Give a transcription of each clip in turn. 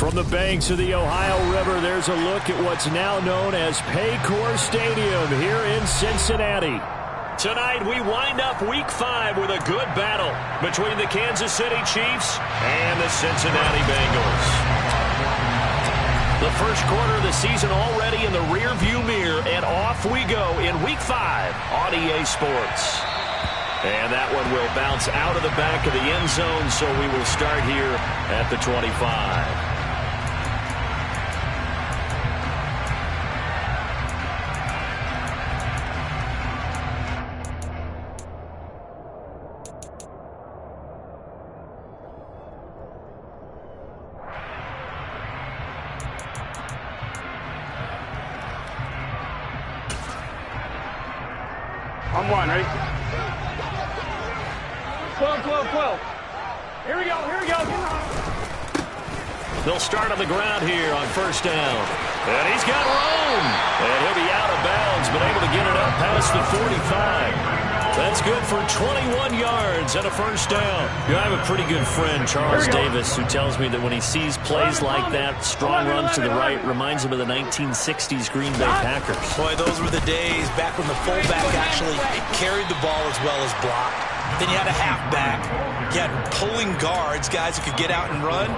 From the banks of the Ohio River, there's a look at what's now known as Paycor Stadium here in Cincinnati. Tonight, we wind up Week 5 with a good battle between the Kansas City Chiefs and the Cincinnati Bengals. The first quarter of the season already in the rearview mirror, and off we go in Week 5 on EA Sports. And that one will bounce out of the back of the end zone, so we will start here at the 25. On one, ready? 12, 12, 12. Here we go, here we go. They'll start on the ground here on first down. And he's got room. And he'll be out of bounds, but able to get it up past the 45. That's good for 21 yards and a first down. You know, I have a pretty good friend, Charles Davis, who tells me that when he sees plays like that, strong runs to the right, reminds him of the 1960s Green Bay Packers. Boy, those were the days back when the fullback actually carried the ball as well as blocked. Then you had a halfback. You had pulling guards, guys who could get out and run.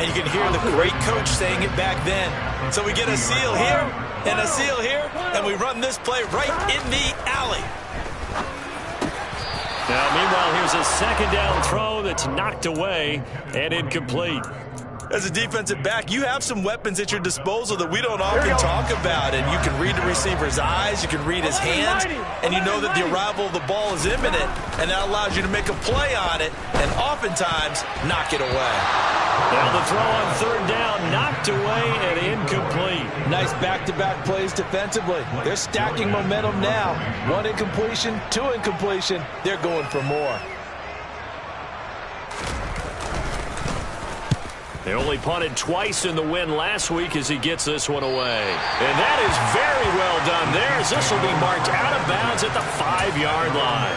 And you can hear the great coach saying it back then. So we get a seal here and a seal here, and we run this play right in the alley. Now, meanwhile, here's a second down throw that's knocked away and incomplete. As a defensive back, you have some weapons at your disposal that we don't often talk about. And you can read the receiver's eyes, you can read his hands, and you know that the arrival of the ball is imminent, and that allows you to make a play on it and oftentimes knock it away. Now the throw on third down, knocked away and incomplete. Nice back-to-back plays defensively. They're stacking momentum now. One incompletion, two incompletion. They're going for more. They only punted twice in the win last week as he gets this one away. And that is very well done there, as this will be marked out of bounds at the 5-yard line.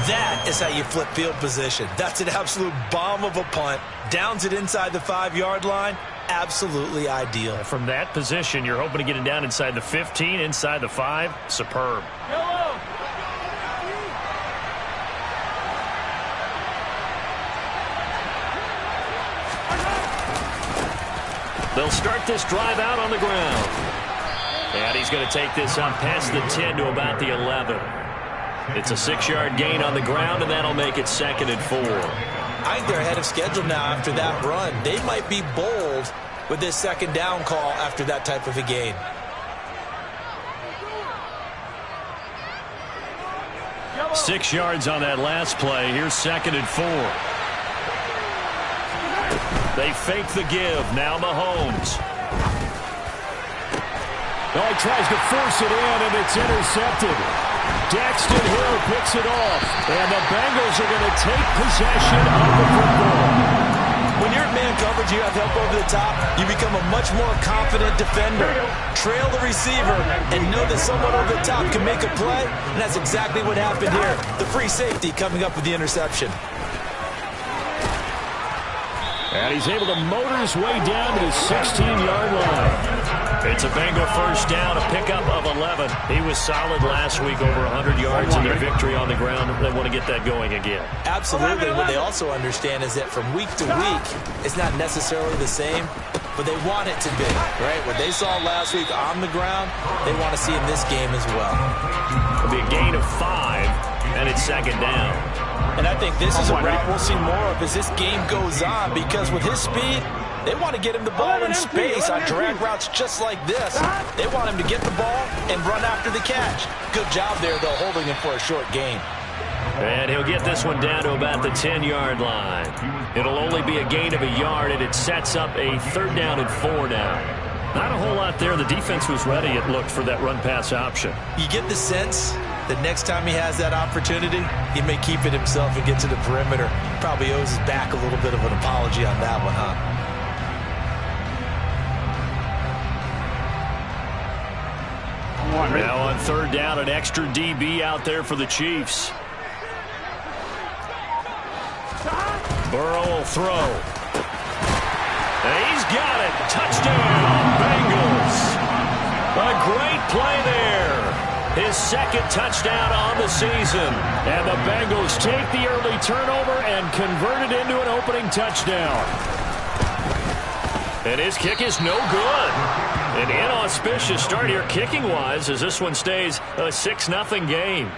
That is how you flip field position. That's an absolute bomb of a punt. Downs it inside the 5-yard line. Absolutely ideal. From that position, you're hoping to get it down inside the 15, inside the 5. Superb. They'll start this drive out on the ground. And he's going to take this up past the 10 to about the 11. It's a 6-yard gain on the ground, and that'll make it 2nd and 4. I think they're ahead of schedule now after that run. They might be bold with this second down call after that type of a gain. Six yards on that last play. Here's 2nd and 4. They fake the give. Now Mahomes. Oh, he tries to force it in, and it's intercepted. Daxton Hill picks it off, and the Bengals are going to take possession of the football. When you're in man coverage, you have help over the top, you become a much more confident defender. Trail the receiver and know that someone over the top can make a play, and that's exactly what happened here. The free safety coming up with the interception. And he's able to motor his way down to the 16-yard line. It's a Bengal first down, a pickup of 11. He was solid last week, over 100 yards in their victory on the ground. They want to get that going again. Absolutely. What they also understand is that from week to week, it's not necessarily the same, but they want it to be, right? What they saw last week on the ground, they want to see in this game as well. It'll be a gain of 5, and it's 2nd down. And I think this is a route we'll see more of as this game goes on, because with his speed, they want to get him the ball in space on drag routes just like this. They want him to get the ball and run after the catch. Good job there, though, holding him for a short gain. And he'll get this one down to about the 10-yard line. It'll only be a gain of a yard, and it sets up a 3rd down and 4 now. Not a whole lot there. The defense was ready, it looked, for that run-pass option. You get the sense that next time he has that opportunity, he may keep it himself and get to the perimeter. Probably owes his back a little bit of an apology on that one, huh? Now on 3rd down, an extra DB out there for the Chiefs. Burrow will throw. He's got it. Touchdown, Bengals. A great play there. His second touchdown on the season. And the Bengals take the early turnover and convert it into an opening touchdown. And his kick is no good. An inauspicious start here kicking-wise as this one stays a 6-0 game.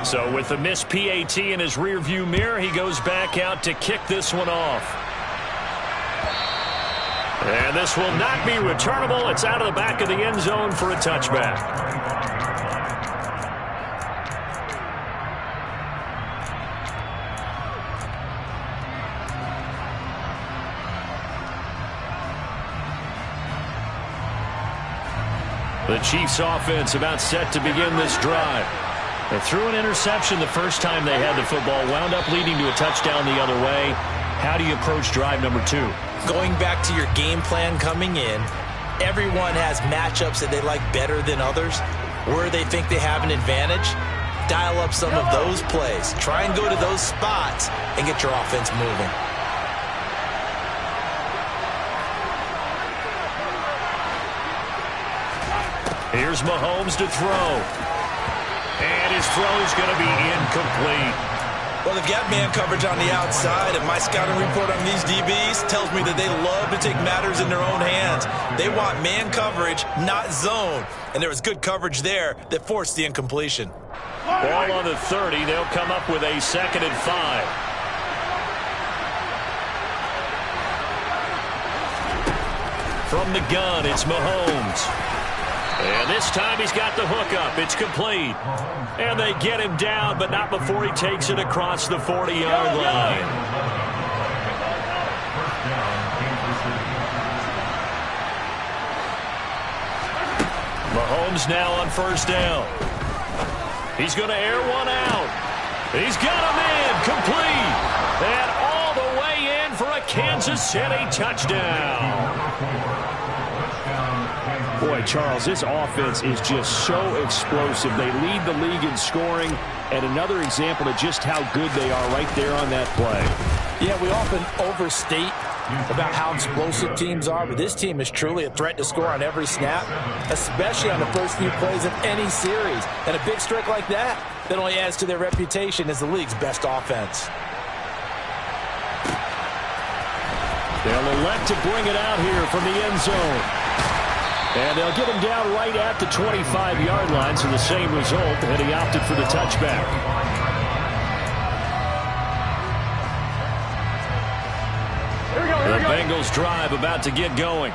So with the missed PAT in his rearview mirror, he goes back out to kick this one off. And this will not be returnable. It's out of the back of the end zone for a touchback. The Chiefs offense about set to begin this drive. They threw an interception the first time they had the football, wound up leading to a touchdown the other way. How do you approach drive number 2? Going back to your game plan coming in, everyone has matchups that they like better than others. Where they think they have an advantage, dial up some of those plays. Try and go to those spots and get your offense moving. Here's Mahomes to throw. And his throw is going to be incomplete. Well, they've got man coverage on the outside, and my scouting report on these DBs tells me that they love to take matters in their own hands. They want man coverage, not zone. And there was good coverage there that forced the incompletion. Ball on the 30. They'll come up with a 2nd and 5. From the gun, it's Mahomes. And this time he's got the hook up. It's complete. And they get him down, but not before he takes it across the 40-yard line. Mahomes now on first down. He's going to air one out. He's got him in. Complete. And all the way in for a Kansas City touchdown. Boy, Charles, this offense is just so explosive. They lead the league in scoring, and another example of just how good they are right there on that play. Yeah, we often overstate about how explosive teams are, but this team is truly a threat to score on every snap, especially on the first few plays of any series. And a big streak like that only adds to their reputation as the league's best offense. They'll elect to bring it out here from the end zone. And they'll get him down right at the 25-yard line, so the same result, and he opted for the touchback. The Bengals drive about to get going.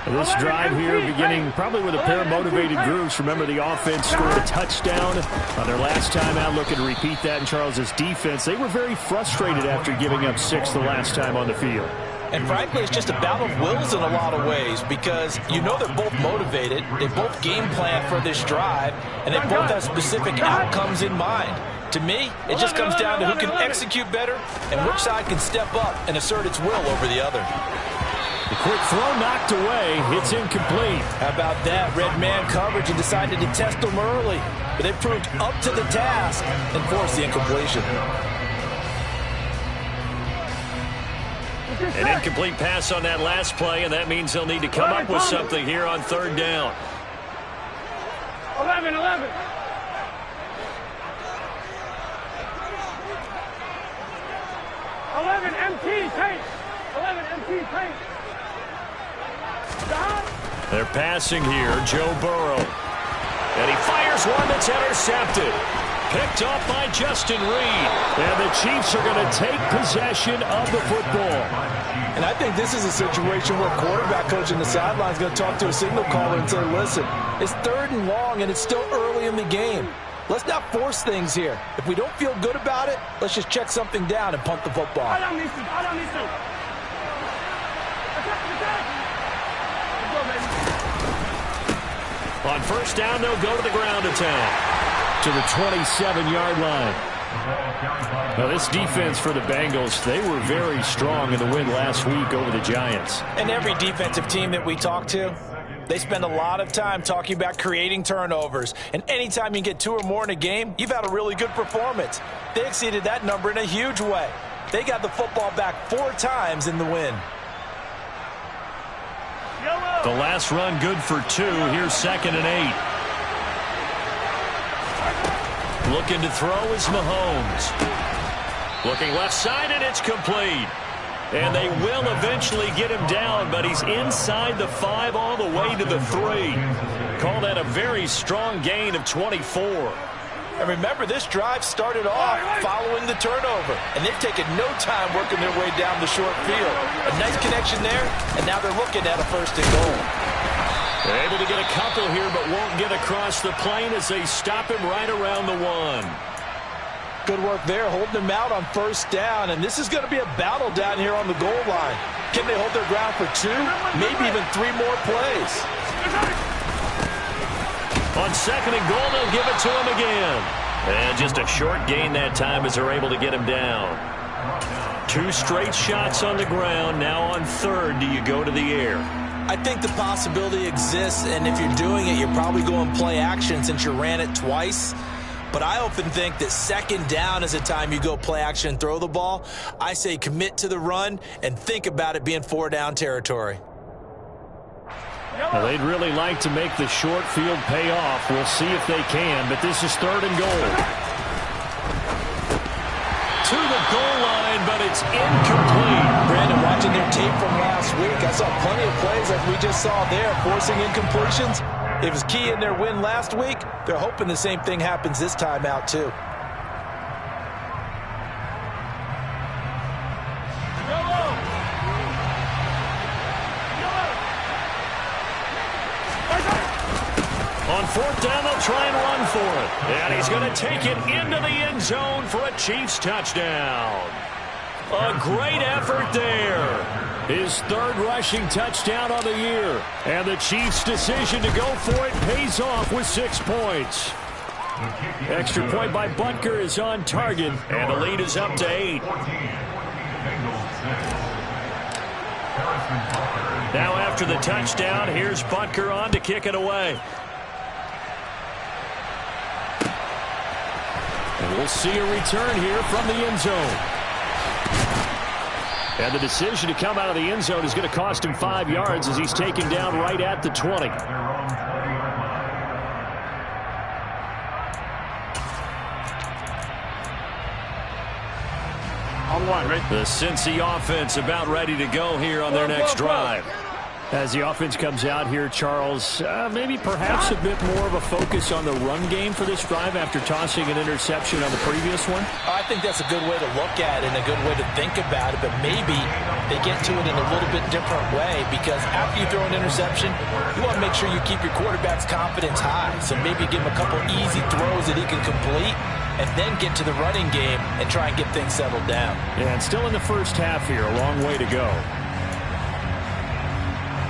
This drive here beginning probably with a pair of motivated groups. Remember, the offense scored a touchdown on their last time out. Looking to repeat that in Charles's defense. They were very frustrated after giving up 6 the last time on the field. And frankly, it's just a battle of wills in a lot of ways because you know they're both motivated, they both game plan for this drive, and they both have specific outcomes in mind. To me, it just comes down to who can execute better and which side can step up and assert its will over the other. The quick throw knocked away. It's incomplete. How about that? Red man coverage and decided to test them early, but they proved up to the task and forced the incompletion. An incomplete pass on that last play, and that means they'll need to come up with something here on third down. 11. 11 MT tape. 11 MT tape. They're passing here, Joe Burrow. And he fires one that's intercepted. Picked off by Justin Reed. And the Chiefs are going to take possession of the football. And I think this is a situation where quarterback coach in the sideline is going to talk to a signal caller and say, listen, it's 3rd and long and it's still early in the game. Let's not force things here. If we don't feel good about it, let's just check something down and punt the football. I don't need to. On first down, they'll go to the ground attack. To the 27-yard line. Now, this defense for the Bengals, they were very strong in the win last week over the Giants. And every defensive team that we talk to, They spend a lot of time talking about creating turnovers. And anytime you get 2 or more in a game, you've had a really good performance. They exceeded that number in a huge way. They got the football back 4 times in the win. The last run good for 2. Here's 2nd and 8. Looking to throw is Mahomes. Looking left side, and it's complete. And they will eventually get him down, but he's inside the 5 all the way to the 3. Call that a very strong gain of 24. And remember, this drive started off following the turnover, and they've taken no time working their way down the short field. A nice connection there, and now they're looking at a 1st and goal. They're able to get a couple here, but won't get across the plane as they stop him right around the 1. Good work there, holding him out on 1st down, and this is going to be a battle down here on the goal line. Can they hold their ground for 2, maybe even 3 more plays? On 2nd and goal, they'll give it to him again. And just a short gain that time as they're able to get him down. 2 straight shots on the ground. Now on 3rd, do you go to the air? I think the possibility exists, and if you're doing it, you're probably going play action since you ran it twice. But I often think that 2nd down is the time you go play action and throw the ball. I say commit to the run and think about it being 4 down territory. Well, they'd really like to make the short field pay off. We'll see if they can, but this is 3rd and goal. To the goal line, but it's incomplete. Brandon, watching their tape from last week, I saw plenty of plays like we just saw there, forcing incompletions. It was key in their win last week. They're hoping the same thing happens this time out, too. On 4th down, they'll try and run for it. And he's going to take it into the end zone for a Chiefs touchdown. A great effort there. His 3rd rushing touchdown of the year. And the Chiefs' decision to go for it pays off with 6 points. Extra point by Butker is on target, and the lead is up to 8. Now after the touchdown, here's Butker on to kick it away. And we'll see a return here from the end zone. And the decision to come out of the end zone is going to cost him 5 yards as he's taken down right at the 20. On 1, right? The Cincy offense about ready to go here on their next drive. As the offense comes out here, Charles, maybe perhaps a bit more of a focus on the run game for this drive after tossing an interception on the previous one? I think that's a good way to look at it and a good way to think about it, but maybe they get to it in a little bit different way because after you throw an interception, you want to make sure you keep your quarterback's confidence high. So maybe give him a couple easy throws that he can complete and then get to the running game and try and get things settled down. Yeah, and still in the first half here, a long way to go.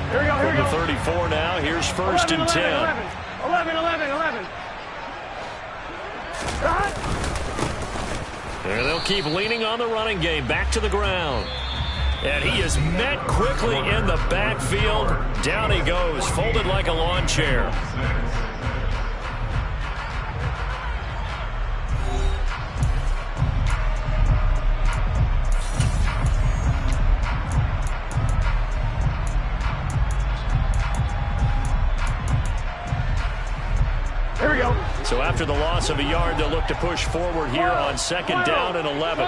Here we go, here we go. The 34 now. Here's 1st and 10. 11. There they'll keep leaning on the running game. Back to the ground. And he is met quickly in the backfield. Down he goes, folded like a lawn chair. Here we go. So after the loss of a yard, they'll look to push forward here on 2nd down and 11.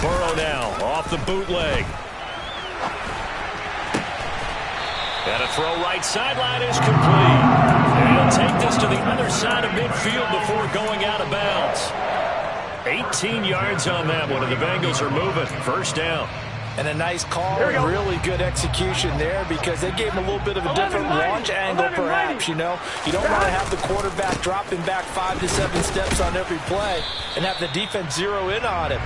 Burrow now off the bootleg. And a throw right sideline is complete. And he'll take this to the other side of midfield before going out of bounds. 18 yards on that one, and the Bengals are moving. 1st down. And a nice call and really good execution there because they gave him a little bit of a different launch angle perhaps, you know. You don't want to have the quarterback dropping back 5 to 7 steps on every play and have the defense zero in on him.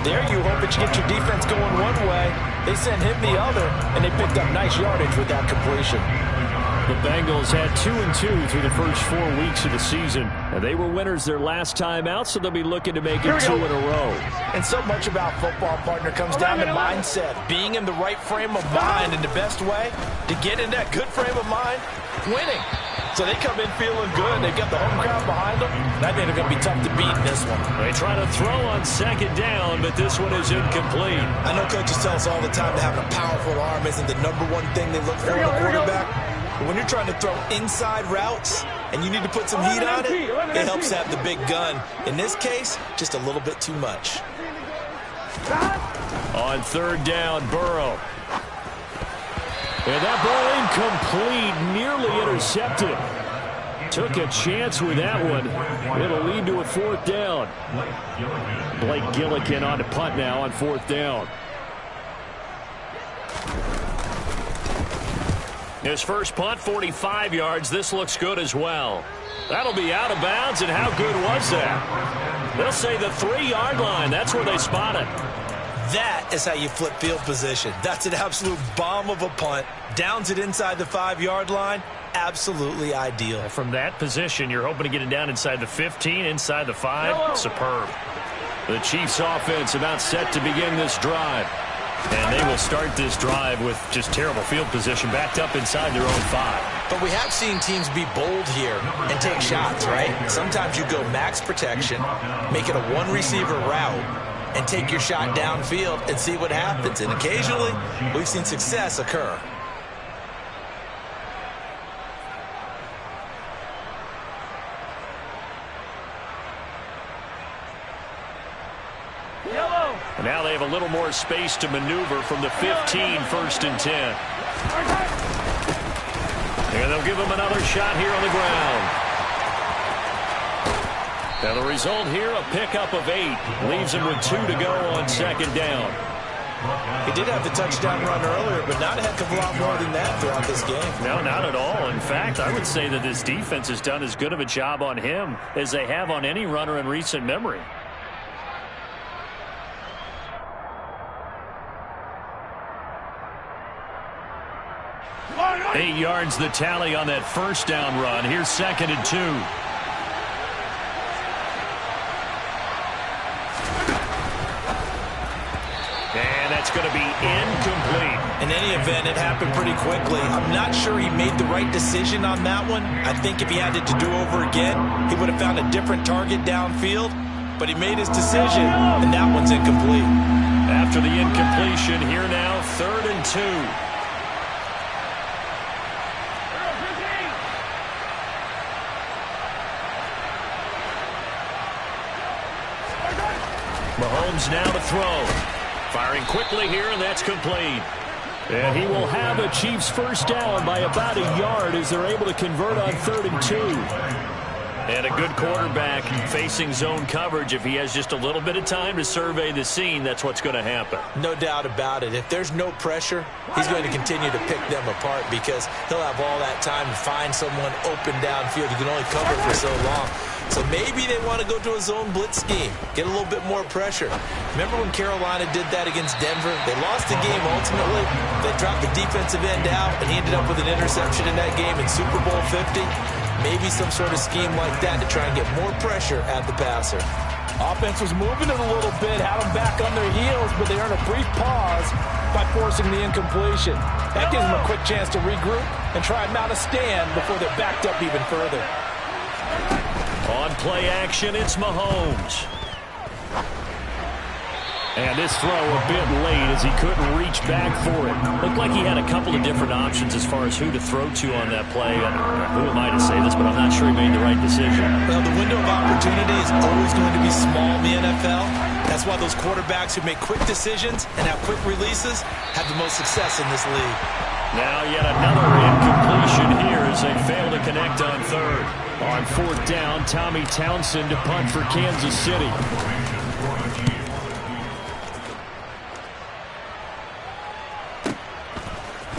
There you hope that you get your defense going one way. They sent him the other, and they picked up nice yardage with that completion. The Bengals had 2-2 through the first 4 weeks of the season. And they were winners their last time out, so they'll be looking to make it 2 in a row. And so much about football, partner, comes down to mindset. Being in the right frame of mind, and the best way to get in that good frame of mind, winning. So they come in feeling good. They've got the home crowd behind them. I think they're going to be tough to beat in this one. They try to throw on second down, but this one is incomplete. I know coaches tell us all the time that having a powerful arm isn't the number one thing they look for in a quarterback. But when you're trying to throw inside routes and you need to put some heat on it, it helps have the big gun. In this case, just a little bit too much. On third down, Burrow. And that ball incomplete, nearly intercepted. Took a chance with that one. It'll lead to a fourth down. Blake Gillikin on to punt now on fourth down. His first punt, 45 yards. This looks good as well. That'll be out of bounds, and how good was that? They'll say the 3-yard line. That's where they spot it. That is how you flip field position. That's an absolute bomb of a punt. Downs it inside the 5-yard line. Absolutely ideal. From that position, you're hoping to get it down inside the 15, inside the 5. Superb. The Chiefs offense about set to begin this drive. And they will start this drive with just terrible field position, backed up inside their own 5. But we have seen teams be bold here and take shots, right? Sometimes you go max protection, make it a one-receiver route, and take your shot downfield and see what happens. And occasionally, we've seen success occur. Now they have a little more space to maneuver from the 15, first and 10. And they'll give him another shot here on the ground. Now the result here, a pickup of 8. Leaves him with 2 to go on second down. He did have the touchdown run earlier, but not a heck of a lot more than that throughout this game. No, not at all. In fact, I would say that this defense has done as good of a job on him as they have on any runner in recent memory. 8 yards the tally on that first down run. Here's second and 2. And that's going to be incomplete. In any event, it happened pretty quickly. I'm not sure he made the right decision on that one. I think if he had it to do over again, he would have found a different target downfield. But he made his decision, and that one's incomplete. After the incompletion, here now, third and 2. Mahomes now to throw. Firing quickly here, and that's complete. And he will have the Chiefs first down by about a yard as they're able to convert on third and 2. And a good quarterback facing zone coverage. If he has just a little bit of time to survey the scene, that's what's going to happen. No doubt about it. If there's no pressure, he's going to continue to pick them apart because he'll have all that time to find someone open downfield. You can only cover for so long. So maybe they want to go to a zone blitz scheme, get a little bit more pressure. Remember when Carolina did that against Denver? They lost the game ultimately. They dropped the defensive end out, and he ended up with an interception in that game in Super Bowl 50. Maybe some sort of scheme like that to try and get more pressure at the passer. Offense was moving it a little bit, had them back on their heels, but they earned a brief pause by forcing the incompletion. That gives them a quick chance to regroup and try and mount a stand before they're backed up even further. On play action, it's Mahomes. And this throw a bit late as he couldn't reach back for it. Looked like he had a couple of different options as far as who to throw to on that play. Who am I to say this, but I'm not sure he made the right decision. Well, the window of opportunity is always going to be small in the NFL. That's why those quarterbacks who make quick decisions and have quick releases have the most success in this league. Now yet another incompletion here as they fail to connect on third. On fourth down, Tommy Townsend to punt for Kansas City.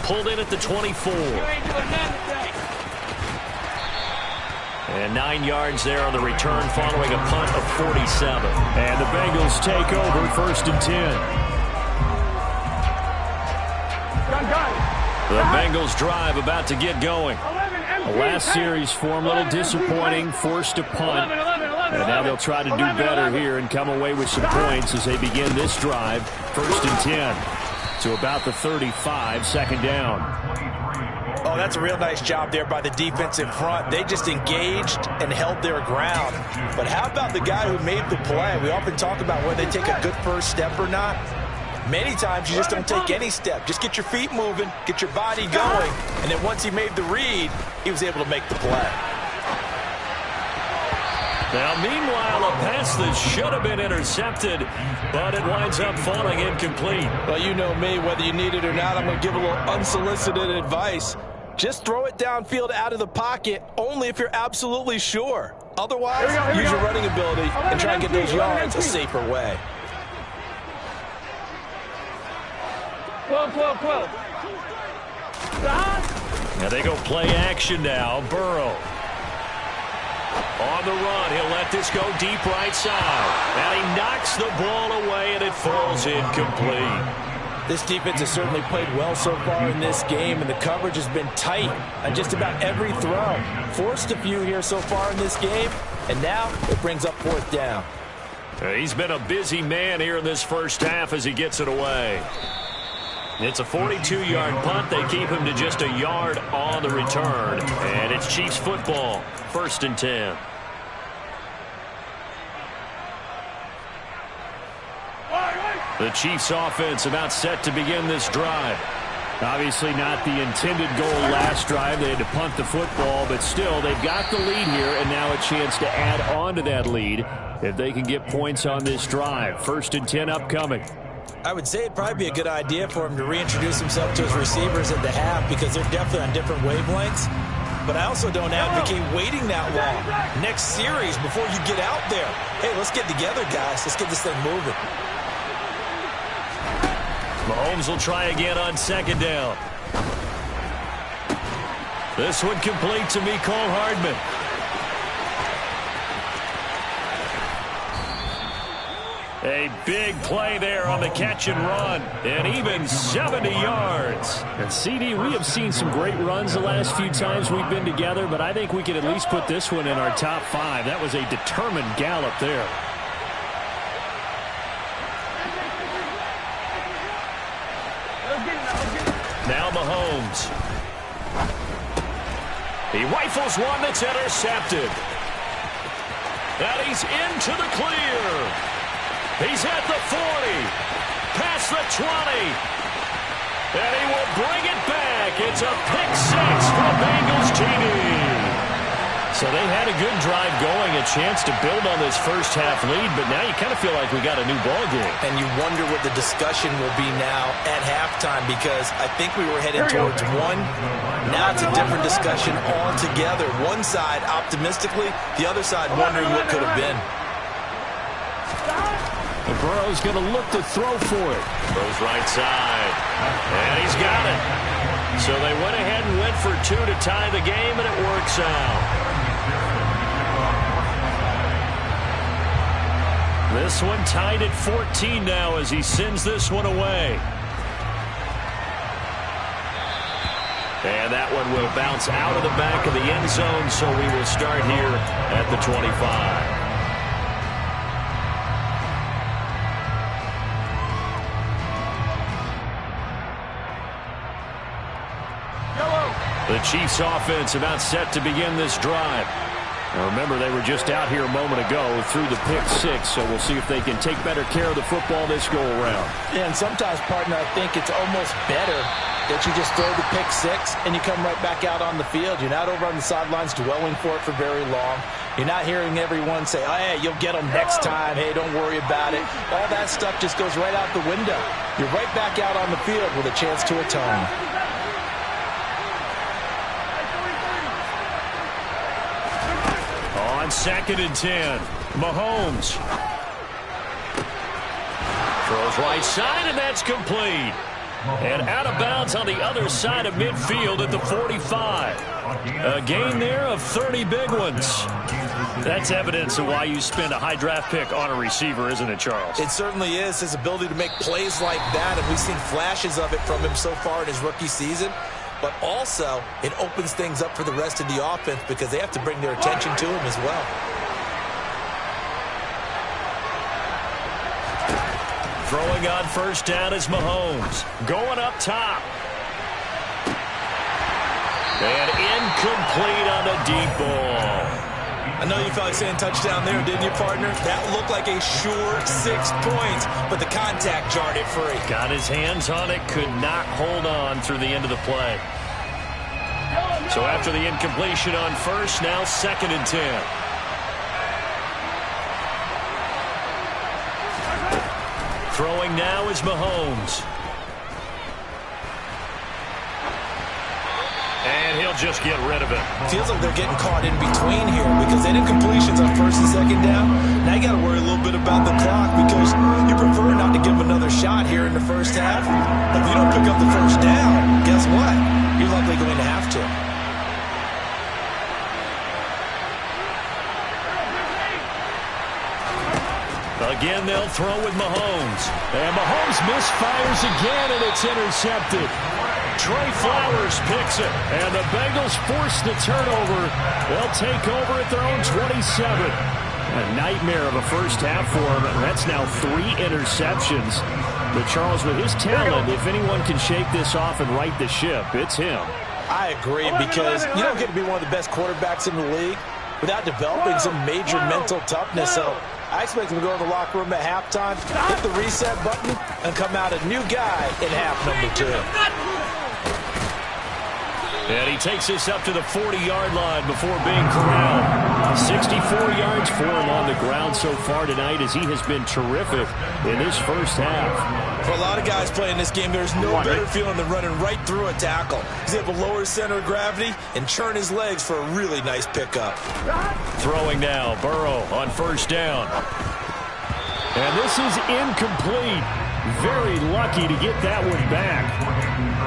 Pulled in at the 24. And 9 yards there on the return following a punt of 47. And the Bengals take over first and 10. The Bengals drive about to get going. The last series for him, a little disappointing, forced a punt. And now they'll try to do better here and come away with some points as they begin this drive. 1st and 10 to about the 35, 2nd down. Oh, that's a real nice job there by the defense in front. They just engaged and held their ground. But how about the guy who made the play? We often talk about whether they take a good first step or not. Many times you just don't take any step. Just get your feet moving, get your body going, and then once he made the read, he was able to make the play. Now, meanwhile, a pass that should have been intercepted, but it winds up falling incomplete. Well, you know me, whether you need it or not, I'm going to give a little unsolicited advice. Just throw it downfield out of the pocket, only if you're absolutely sure. Otherwise, use your running ability and try and get those yards a safer way. 12. Now they go play action now. Burrow. On the run, he'll let this go deep right side. And he knocks the ball away, and it falls incomplete. This defense has certainly played well so far in this game, and the coverage has been tight on just about every throw. Forced a few here so far in this game, and now it brings up 4th down. He's been a busy man here in this first half as he gets it away. It's a 42-yard punt. They keep him to just a yard on the return. And it's Chiefs football, 1st and 10. The Chiefs offense about set to begin this drive. Obviously not the intended goal last drive. They had to punt the football, but still they've got the lead here and now a chance to add on to that lead if they can get points on this drive. 1st and 10 upcoming. I would say it'd probably be a good idea for him to reintroduce himself to his receivers at the half because they're definitely on different wavelengths. But I also don't advocate waiting that long. Next series, before you get out there, hey, let's get together, guys. Let's get this thing moving. Mahomes will try again on 2nd down. This one complete to Mecole Hardman. A big play there on the catch and run, and even 70 yards. And CD, we have seen some great runs the last few times we've been together, but I think we can at least put this one in our top 5. That was a determined gallop there. Now Mahomes. He rifles one that's intercepted. And he's into the clear. He's at the 40, past the 20, and he will bring it back. It's a pick 6 for Bengals TD. So they had a good drive going, a chance to build on this first half lead, but now you kind of feel like we got a new ball game. And you wonder what the discussion will be now at halftime because I think we were headed towards one. Now it's a different discussion altogether. One side optimistically, the other side wondering what could have been. And Burrow's going to look to throw for it. Throws right side. And he's got it. So they went ahead and went for 2 to tie the game, and it works out. This one tied at 14 now as he sends this one away. And that one will bounce out of the back of the end zone, so we will start here at the 25. The Chiefs offense about set to begin this drive. Now remember, they were just out here a moment ago through the pick 6, so we'll see if they can take better care of the football this go-around. Yeah, and sometimes, partner, I think it's almost better that you just throw the pick 6 and you come right back out on the field. You're not over on the sidelines dwelling for it for very long. You're not hearing everyone say, oh, hey, you'll get them next time. Hey, don't worry about it. All that stuff just goes right out the window. You're right back out on the field with a chance to atone. On 2nd and 10, Mahomes. Throws right side, and that's complete. And out of bounds on the other side of midfield at the 45. A gain there of 30 big ones. That's evidence of why you spend a high draft pick on a receiver, isn't it, Charles? It certainly is. His ability to make plays like that, and we've seen flashes of it from him so far in his rookie season. but also it opens things up for the rest of the offense because they have to bring their attention to him as well. Throwing on first down is Mahomes. Going up top. And incomplete on the deep ball. I know you felt like saying touchdown there, didn't you, partner? That looked like a sure 6 points, but the contact jarred it free. Got his hands on it, could not hold on through the end of the play. So after the incompletion on first, now 2nd and 10. Throwing now is Mahomes. And he'll just get rid of it. Feels like they're getting caught in between here because they did completions on first and second down. Now you got to worry a little bit about the clock because you prefer not to give them another shot here in the first half. If you don't pick up the first down, guess what? You're likely going to have to. Again, they'll throw with Mahomes. And Mahomes misfires again, and it's intercepted. Trey Flowers picks it, and the Bengals force the turnover. They'll take over at their own 27. A nightmare of a first half for him. That's now 3 interceptions. But Charles, with his talent, if anyone can shake this off and right the ship, it's him. I agree because you don't get to be one of the best quarterbacks in the league without developing some major mental toughness. So I expect him to go to the locker room at halftime, hit the reset button, and come out a new guy in half number 2. And he takes this up to the 40-yard line before being corralled. 64 yards for him on the ground so far tonight as he has been terrific in this first half. For a lot of guys playing this game, there's no better feeling than running right through a tackle. He's able to lower his center of gravity and churn his legs for a really nice pickup. Throwing now, Burrow on first down. And this is incomplete. Very lucky to get that one back.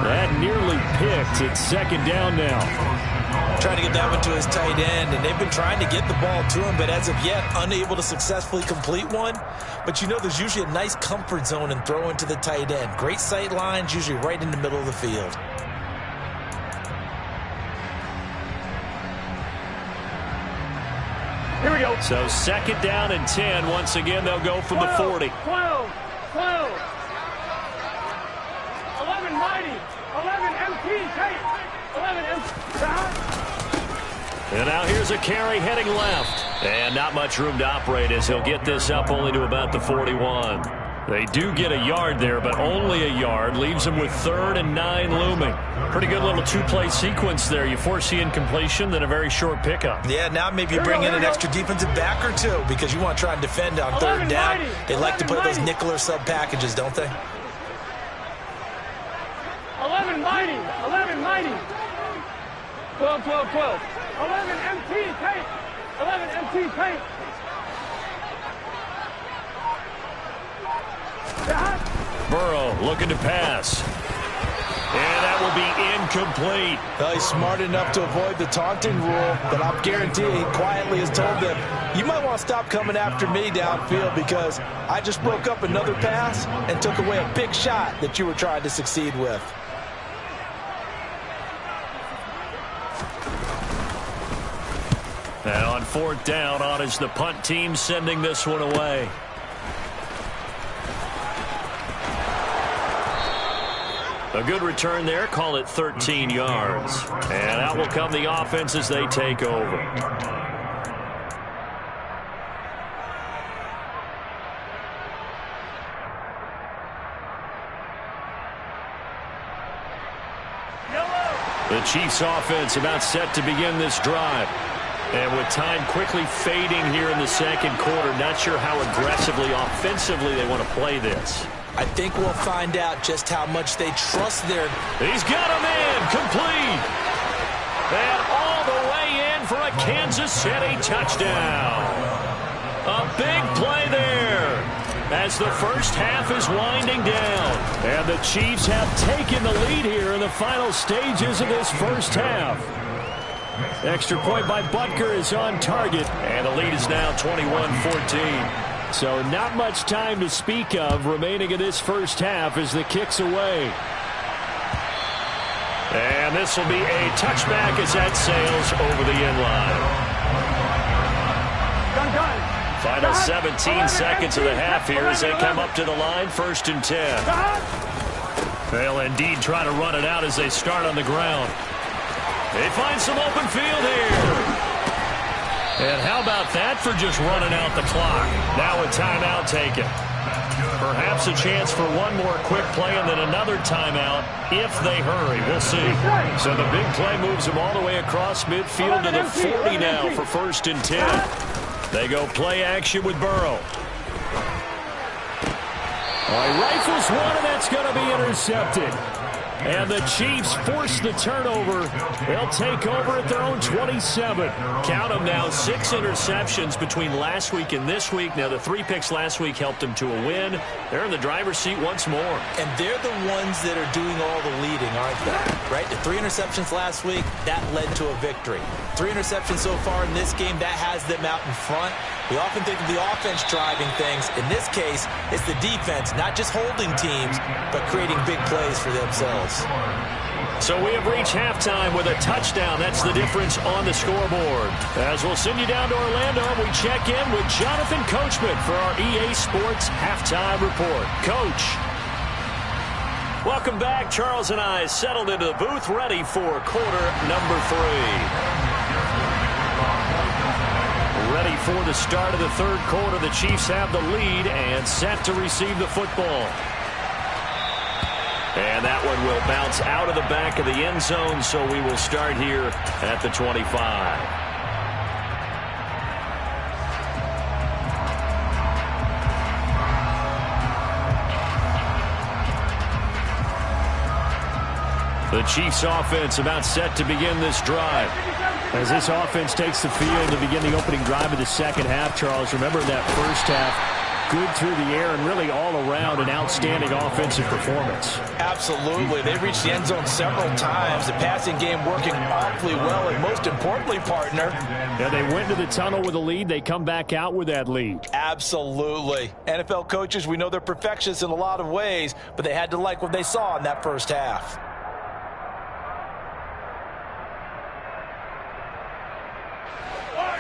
That nearly picked. It's 2nd down now. Trying to get that one to his tight end, and they've been trying to get the ball to him, but as of yet, unable to successfully complete one. But you know there's usually a nice comfort zone in throwing to the tight end. Great sight lines, usually right in the middle of the field. Here we go. So 2nd down and 10. Once again, they'll go from the 40. 12. 11 mighty. 11 MT tape. 11 MT. And now here's a carry heading left. And not much room to operate as he'll get this up only to about the 41. They do get a yard there, but only a yard. Leaves them with 3rd and 9 looming. Pretty good little 2-play sequence there. You force the incompletion, then a very short pickup. Yeah, now maybe you bring in an extra defensive back or two because you want to try and defend on 3rd down. They like to play those nickel or sub packages, don't they? 11 mighty. 11 mighty. 12. 11 MT tape. 11 MT tape. Burrow looking to pass. And that will be incomplete. Well, he's smart enough to avoid the taunting rule, but I'm guaranteeing he quietly has told them, you might want to stop coming after me downfield because I just broke up another pass and took away a big shot that you were trying to succeed with. And on 4th down, on is the punt team sending this one away. A good return there. Call it 13 yards. And out will come the offense as they take over. The Chiefs offense about set to begin this drive. And with time quickly fading here in the 2nd quarter, not sure how aggressively, offensively they want to play this. I think we'll find out just how much they trust their... He's got him in, complete. And all the way in for a Kansas City touchdown. A big play there as the first half is winding down. And the Chiefs have taken the lead here in the final stages of this first half. Extra point by Butker is on target, and the lead is now 21-14. So not much time to speak of remaining in this first half as the kick's away. And And this will be a touchback as that sails over the end line. Final 17 seconds of the half here as they come up to the line, 1st and 10. They'll indeed try to run it out as they start on the ground. They find some open field here. And how about that for just running out the clock? Now a timeout taken. Perhaps a chance for one more quick play and then another timeout if they hurry. We'll see. So the big play moves them all the way across midfield to the 40 now for 1st and 10. They go play action with Burrow. Rifles one, and that's going to be intercepted. And the Chiefs force the turnover. They'll take over at their own 27. Count them now, 6 interceptions between last week and this week. Now, the 3 picks last week helped them to a win. They're in the driver's seat once more. And they're the ones that are doing all the leading, aren't they? Right? The 3 interceptions last week, that led to a victory. 3 interceptions so far in this game, that has them out in front. We often think of the offense driving things. In this case, it's the defense, not just holding teams, but creating big plays for themselves. So we have reached halftime with a touchdown. That's the difference on the scoreboard. As we'll send you down to Orlando, we check in with Jonathan Coachman for our EA Sports Halftime Report. Coach. Welcome back. Charles and I settled into the booth, ready for quarter number 3. Ready for the start of the 3rd quarter. The Chiefs have the lead and set to receive the football. And that one will bounce out of the back of the end zone, so we will start here at the 25. The Chiefs offense about set to begin this drive. As this offense takes the field to begin the opening drive of the second half, Charles, remember that first half, good through the air and really all around an outstanding offensive performance. Absolutely. They reached the end zone several times. The passing game working awfully well, and most importantly, partner. Yeah, they went to the tunnel with a lead. They come back out with that lead. Absolutely. NFL coaches, we know they're perfectionists in a lot of ways, but they had to like what they saw in that first half.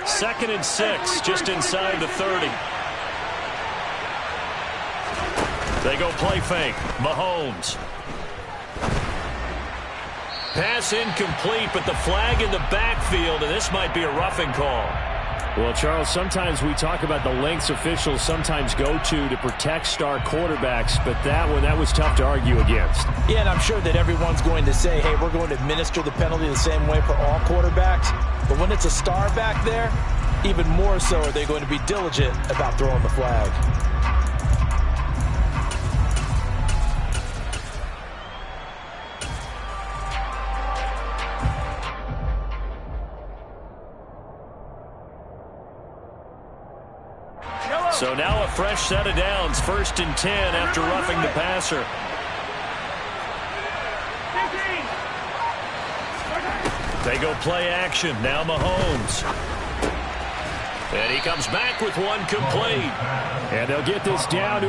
Second and 6, just inside the 30. They go play fake. Mahomes. Pass incomplete, but the flag in the backfield, and this might be a roughing call. Well, Charles, sometimes we talk about the lengths officials sometimes go to protect star quarterbacks, but that was tough to argue against. Yeah, and I'm sure that everyone's going to say, hey, we're going to administer the penalty the same way for all quarterbacks. But when it's a star back there, even more so are they going to be diligent about throwing the flag. So now a fresh set of downs, 1st and 10 after roughing the passer. They go play action. Now Mahomes. And he comes back with one complete. And they'll get this down to